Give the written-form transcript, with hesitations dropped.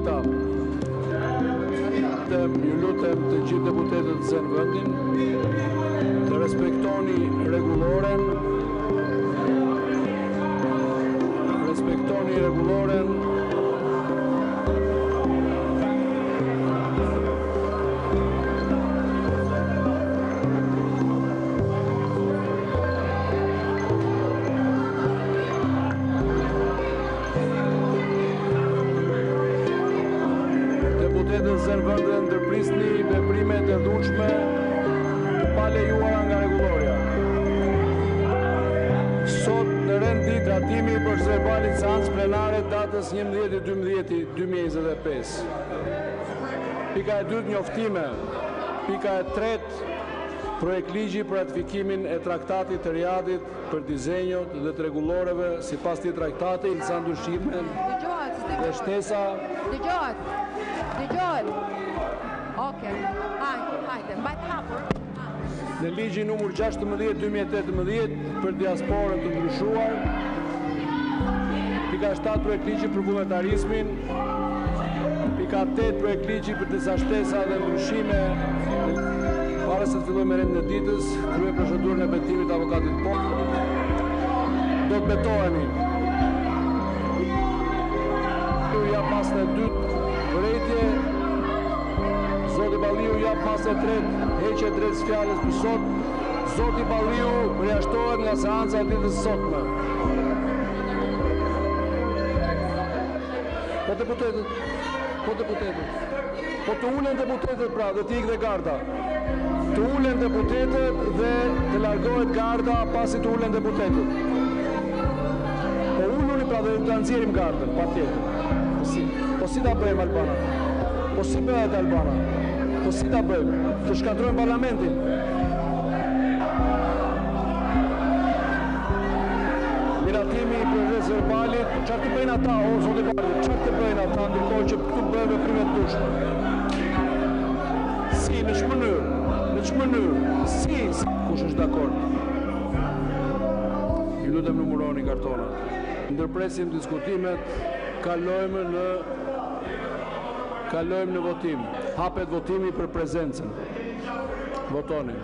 dita. Ju lutem të gjithë deputetët të zënë vendin, të respektoni rregulloren, Deputetët zënë vendin ndërprisni veprimet e dhunshme të palejuara nga rregulloria. Sot në rend ditë ratimi për zërbalit seancë plenare datës 11/12/2025. Pika e dytë njoftime. Pika e tretë projekt ligji për ratifikimin e traktatit të Riadit për dizenjot dhe të rregulloreve sipas këtij traktate, ilsa ndryshimet dhe shtesa. Dëgjohet. Okej. Hajde, mbajt hapur. Në ligjin numër 16/2018 për diasporën të ndryshuar. Pika 7 projekt ligji për vullnetarizmin. Pika 8 projekt ligji për disa shtesa dhe ndryshime. Para se të fillojmë rendin e ditës, kryej procedurën e betimit të avokatit Potë. Do të betohemi. Ja pasën e dytë vërejtje. Zoti Balliu jap masën e tretë, heqje drejt fjalës për sot. Zoti Balliu përjashtohet nga seanca e ditës së sotme. Po deputetët. Po të ulen deputetët pra, dhe t'ik dhe garda. Të ulen deputetët dhe të largohet garda pasi të ulen deputetët. Po uluni pra dhe të nxjerrim gardën, patjetër. Po si ta bëjmë Albana? Po si bëhet Albana? Po si ta bëjmë? Të shkatrojmë parlamentin? Miratimi i prezes verbalit, çfarë të bëjnë ata, o zoti Balli, çfarë të bëjnë ata ndërkohë që këtu bëhen veprime të ndryshme? Si, në ç'mënyrë? Si, kush është dakord? Ju lutem numëroni kartonat. Ndërpresim diskutimet, kalojmë në votim. Hapet votimi për prezencën. Votoni.